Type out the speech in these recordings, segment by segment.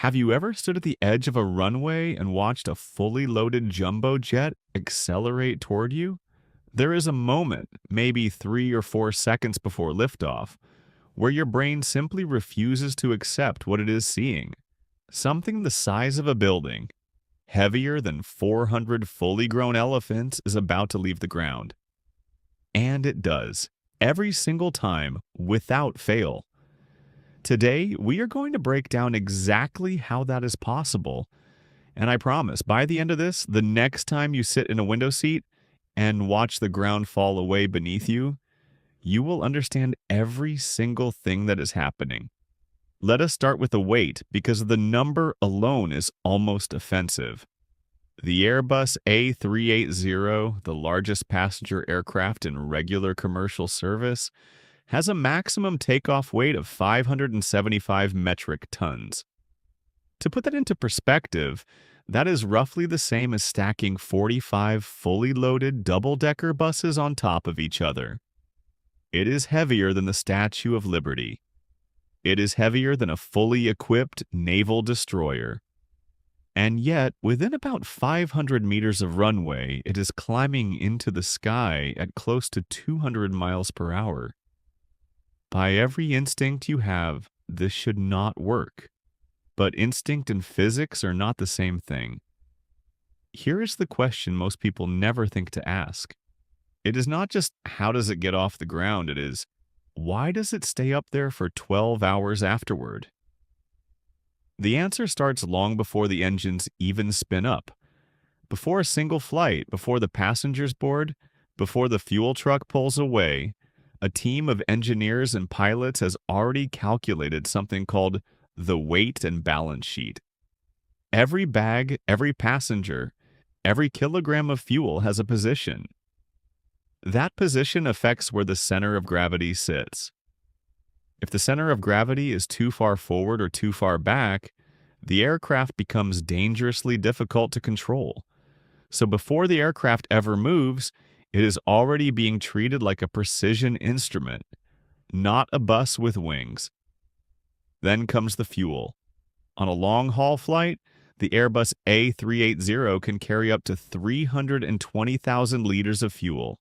Have you ever stood at the edge of a runway and watched a fully loaded jumbo jet accelerate toward you? There is a moment, maybe 3 or 4 seconds before liftoff, where your brain simply refuses to accept what it is seeing. Something the size of a building, heavier than 400 fully grown elephants, is about to leave the ground. And it does, every single time, without fail. Today, we are going to break down exactly how that is possible. And I promise, by the end of this, the next time you sit in a window seat and watch the ground fall away beneath you, you will understand every single thing that is happening. Let us start with the weight, because the number alone is almost offensive. The Airbus A380, the largest passenger aircraft in regular commercial service, has a maximum takeoff weight of 575 metric tons. To put that into perspective, that is roughly the same as stacking 45 fully loaded double-decker buses on top of each other. It is heavier than the Statue of Liberty. It is heavier than a fully equipped naval destroyer. And yet, within about 500 meters of runway, it is climbing into the sky at close to 200 miles per hour. By every instinct you have, this should not work. But instinct and physics are not the same thing. Here is the question most people never think to ask. It is not just how does it get off the ground, it is why does it stay up there for 12 hours afterward? The answer starts long before the engines even spin up. Before a single flight, before the passengers board, before the fuel truck pulls away, a team of engineers and pilots has already calculated something called the weight and balance sheet. Every bag, every passenger, every kilogram of fuel has a position. That position affects where the center of gravity sits. If the center of gravity is too far forward or too far back, the aircraft becomes dangerously difficult to control. So before the aircraft ever moves, it is already being treated like a precision instrument, not a bus with wings. Then comes the fuel. On a long-haul flight, the Airbus A380 can carry up to 320,000 liters of fuel.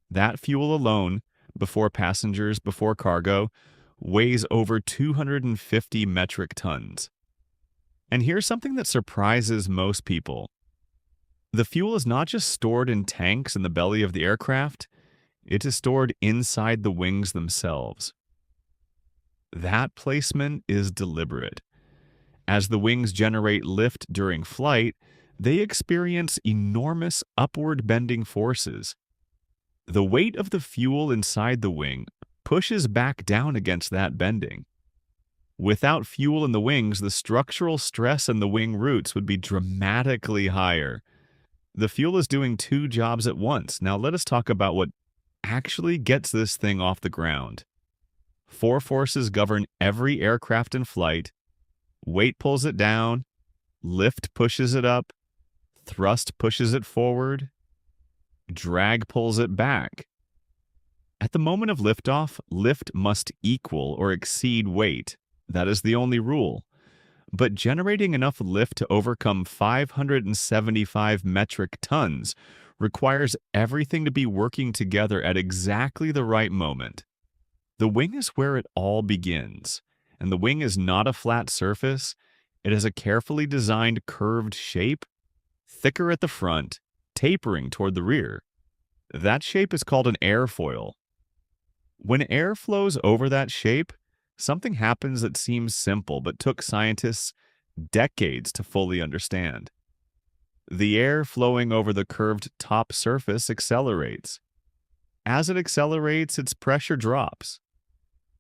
That fuel alone, before passengers, before cargo, weighs over 250 metric tons. And here's something that surprises most people. The fuel is not just stored in tanks in the belly of the aircraft, it is stored inside the wings themselves. That placement is deliberate. As the wings generate lift during flight, they experience enormous upward bending forces. The weight of the fuel inside the wing pushes back down against that bending. Without fuel in the wings, the structural stress in the wing roots would be dramatically higher. The fuel is doing two jobs at once. Now let us talk about what actually gets this thing off the ground. Four forces govern every aircraft in flight. Weight pulls it down, lift pushes it up, thrust pushes it forward, drag pulls it back. At the moment of liftoff, lift must equal or exceed weight. That is the only rule. But generating enough lift to overcome 575 metric tons requires everything to be working together at exactly the right moment. The wing is where it all begins, and the wing is not a flat surface. It has a carefully designed curved shape, thicker at the front, tapering toward the rear. That shape is called an airfoil. When air flows over that shape, something happens that seems simple but took scientists decades to fully understand. The air flowing over the curved top surface accelerates. As it accelerates, its pressure drops.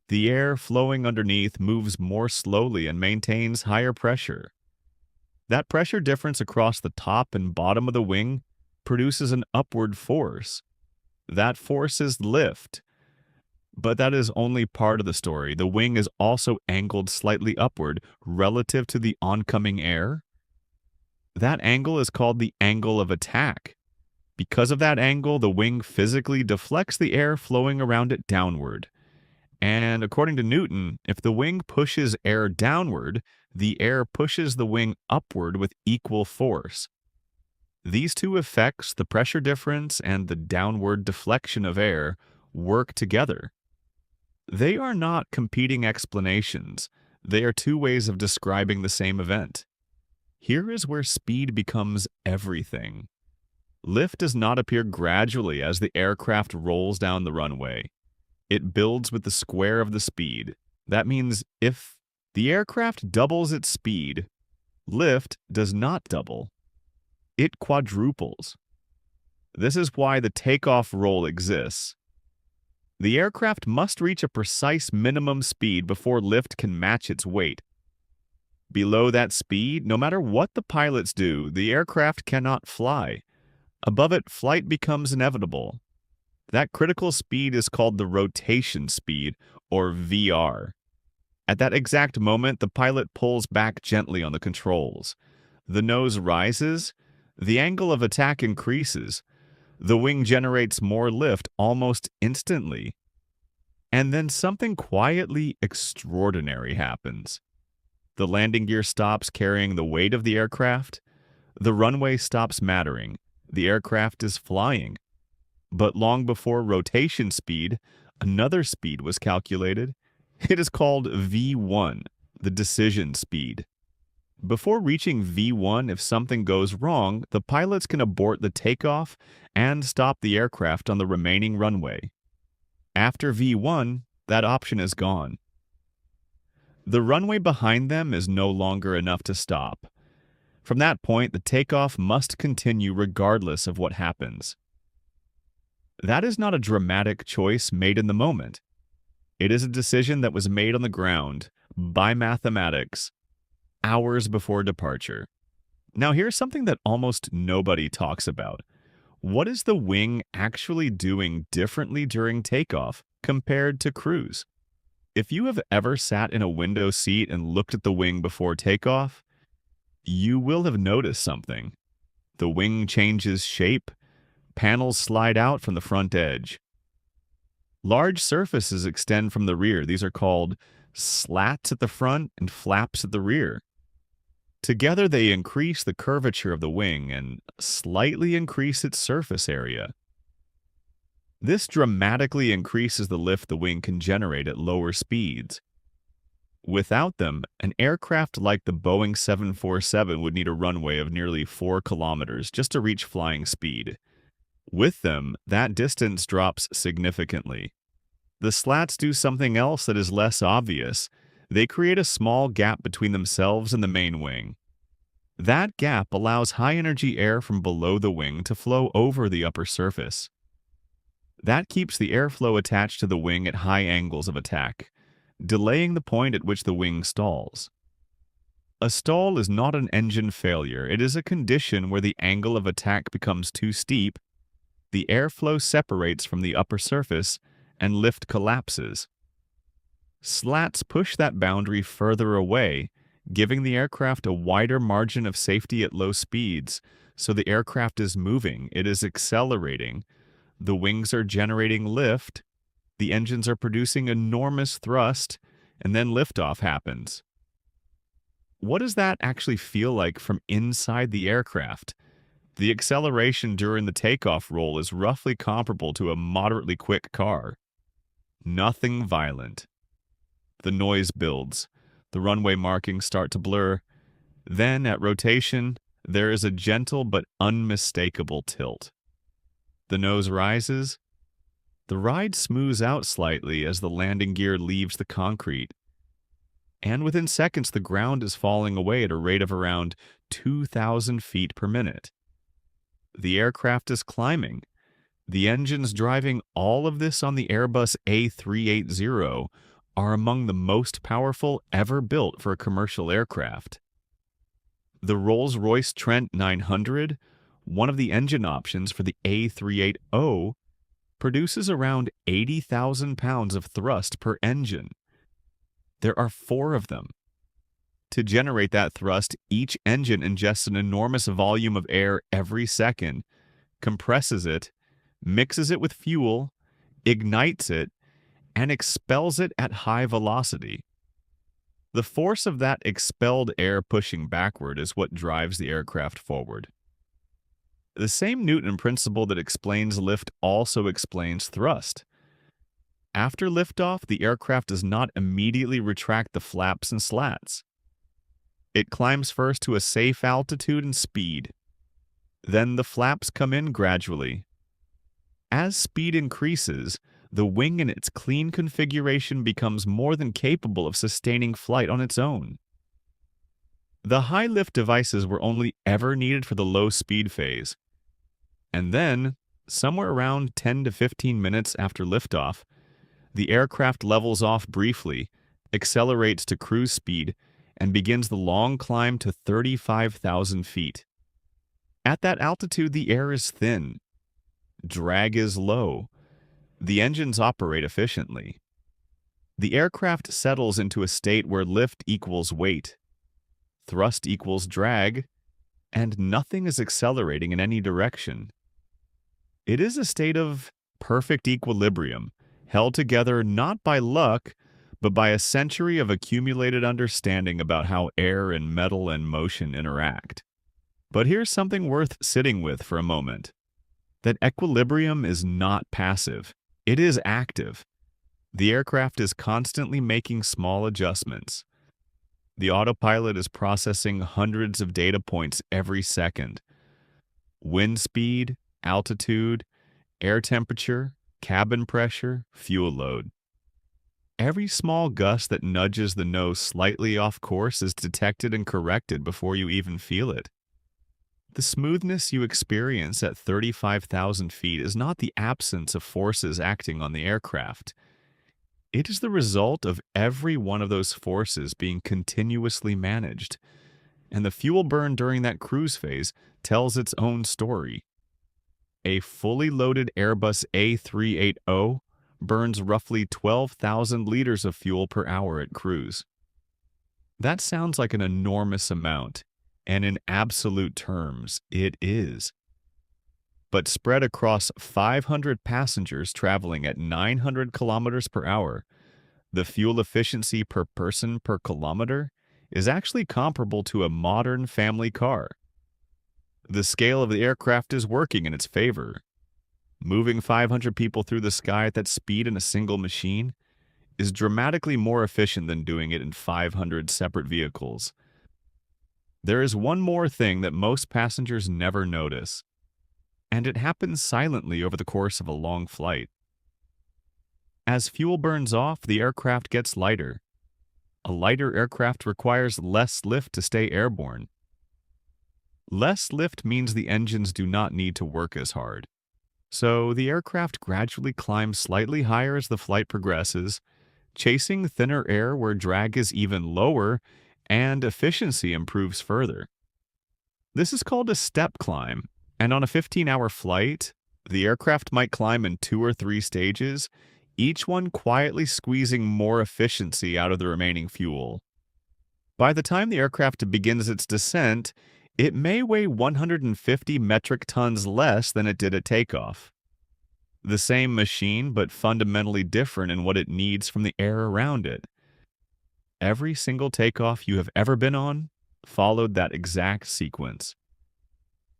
The air flowing underneath moves more slowly and maintains higher pressure. That pressure difference across the top and bottom of the wing produces an upward force. That force is lift. But that is only part of the story. The wing is also angled slightly upward relative to the oncoming air. That angle is called the angle of attack. Because of that angle, the wing physically deflects the air flowing around it downward. And according to Newton, if the wing pushes air downward, the air pushes the wing upward with equal force. These two effects, the pressure difference and the downward deflection of air, work together. They are not competing explanations. They are two ways of describing the same event. Here is where speed becomes everything. Lift does not appear gradually as the aircraft rolls down the runway. It builds with the square of the speed. That means if the aircraft doubles its speed, lift does not double. It quadruples. This is why the takeoff roll exists. The aircraft must reach a precise minimum speed before lift can match its weight. Below that speed, no matter what the pilots do, the aircraft cannot fly. Above it, flight becomes inevitable. That critical speed is called the rotation speed, or VR. At that exact moment, the pilot pulls back gently on the controls. The nose rises, the angle of attack increases, the wing generates more lift almost instantly. And then something quietly extraordinary happens. The landing gear stops carrying the weight of the aircraft. The runway stops mattering. The aircraft is flying. But long before rotation speed, another speed was calculated. It is called V1, the decision speed. Before reaching V1, if something goes wrong, the pilots can abort the takeoff and stop the aircraft on the remaining runway. After V1, that option is gone. The runway behind them is no longer enough to stop. From that point, the takeoff must continue regardless of what happens. That is not a dramatic choice made in the moment. It is a decision that was made on the ground, by mathematics, hours before departure. Now here's something that almost nobody talks about. What is the wing actually doing differently during takeoff compared to cruise? If you have ever sat in a window seat and looked at the wing before takeoff, you will have noticed something. The wing changes shape, panels slide out from the front edge. Large surfaces extend from the rear. These are called slats at the front and flaps at the rear. Together, they increase the curvature of the wing and slightly increase its surface area. This dramatically increases the lift the wing can generate at lower speeds. Without them, an aircraft like the Boeing 747 would need a runway of nearly 4 kilometers just to reach flying speed. With them, that distance drops significantly. The slats do something else that is less obvious. They create a small gap between themselves and the main wing. That gap allows high-energy air from below the wing to flow over the upper surface. That keeps the airflow attached to the wing at high angles of attack, delaying the point at which the wing stalls. A stall is not an engine failure. It is a condition where the angle of attack becomes too steep, the airflow separates from the upper surface, and lift collapses. Slats push that boundary further away, giving the aircraft a wider margin of safety at low speeds, so the aircraft is moving, it is accelerating, the wings are generating lift, the engines are producing enormous thrust, and then liftoff happens. What does that actually feel like from inside the aircraft? The acceleration during the takeoff roll is roughly comparable to a moderately quick car. Nothing violent. The noise builds. The runway markings start to blur. Then, at rotation, there is a gentle but unmistakable tilt. The nose rises. The ride smooths out slightly as the landing gear leaves the concrete. And within seconds, the ground is falling away at a rate of around 2,000 feet per minute. The aircraft is climbing. The engines driving all of this on the Airbus A380 are among the most powerful ever built for a commercial aircraft. The Rolls-Royce Trent 900, one of the engine options for the A380, produces around 80,000 pounds of thrust per engine. There are 4 of them. To generate that thrust, each engine ingests an enormous volume of air every second, compresses it, mixes it with fuel, ignites it, and expels it at high velocity. The force of that expelled air pushing backward is what drives the aircraft forward. The same Newton principle that explains lift also explains thrust. After liftoff, the aircraft does not immediately retract the flaps and slats. It climbs first to a safe altitude and speed. Then the flaps come in gradually. As speed increases, the wing in its clean configuration becomes more than capable of sustaining flight on its own. The high lift devices were only ever needed for the low speed phase. And then, somewhere around 10 to 15 minutes after liftoff, the aircraft levels off briefly, accelerates to cruise speed, and begins the long climb to 35,000 feet. At that altitude, the air is thin. Drag is low. The engines operate efficiently. The aircraft settles into a state where lift equals weight, thrust equals drag, and nothing is accelerating in any direction. It is a state of perfect equilibrium, held together not by luck, but by a century of accumulated understanding about how air and metal and motion interact. But here's something worth sitting with for a moment. That equilibrium is not passive. It is active. The aircraft is constantly making small adjustments. The autopilot is processing hundreds of data points every second. Wind speed, altitude, air temperature, cabin pressure, fuel load. Every small gust that nudges the nose slightly off course is detected and corrected before you even feel it. The smoothness you experience at 35,000 feet is not the absence of forces acting on the aircraft. It is the result of every one of those forces being continuously managed, and the fuel burn during that cruise phase tells its own story. A fully loaded Airbus A380 burns roughly 12,000 liters of fuel per hour at cruise. That sounds like an enormous amount, and in absolute terms, it is. But spread across 500 passengers traveling at 900 kilometers per hour, the fuel efficiency per person per kilometer is actually comparable to a modern family car. The scale of the aircraft is working in its favor. Moving 500 people through the sky at that speed in a single machine is dramatically more efficient than doing it in 500 separate vehicles. There is one more thing that most passengers never notice, and it happens silently over the course of a long flight. As fuel burns off, the aircraft gets lighter. A lighter aircraft requires less lift to stay airborne. Less lift means the engines do not need to work as hard. So the aircraft gradually climbs slightly higher as the flight progresses, chasing thinner air where drag is even lower and efficiency improves further. This is called a step climb, and on a 15-hour flight, the aircraft might climb in 2 or 3 stages, each one quietly squeezing more efficiency out of the remaining fuel. By the time the aircraft begins its descent, it may weigh 150 metric tons less than it did at takeoff. The same machine, but fundamentally different in what it needs from the air around it. Every single takeoff you have ever been on followed that exact sequence.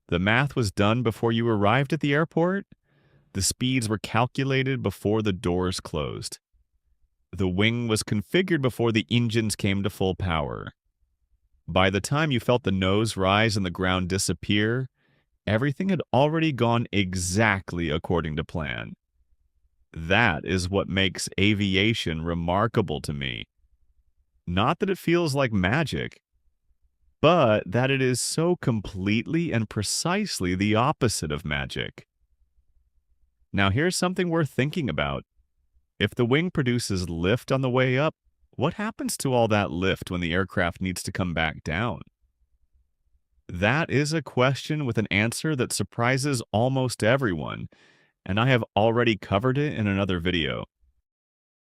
The math was done before you arrived at the airport. The speeds were calculated before the doors closed. The wing was configured before the engines came to full power. By the time you felt the nose rise and the ground disappear, everything had already gone exactly according to plan. That is what makes aviation remarkable to me. Not that it feels like magic, but that it is so completely and precisely the opposite of magic. Now here's something worth thinking about. If the wing produces lift on the way up, what happens to all that lift when the aircraft needs to come back down? That is a question with an answer that surprises almost everyone, and I have already covered it in another video.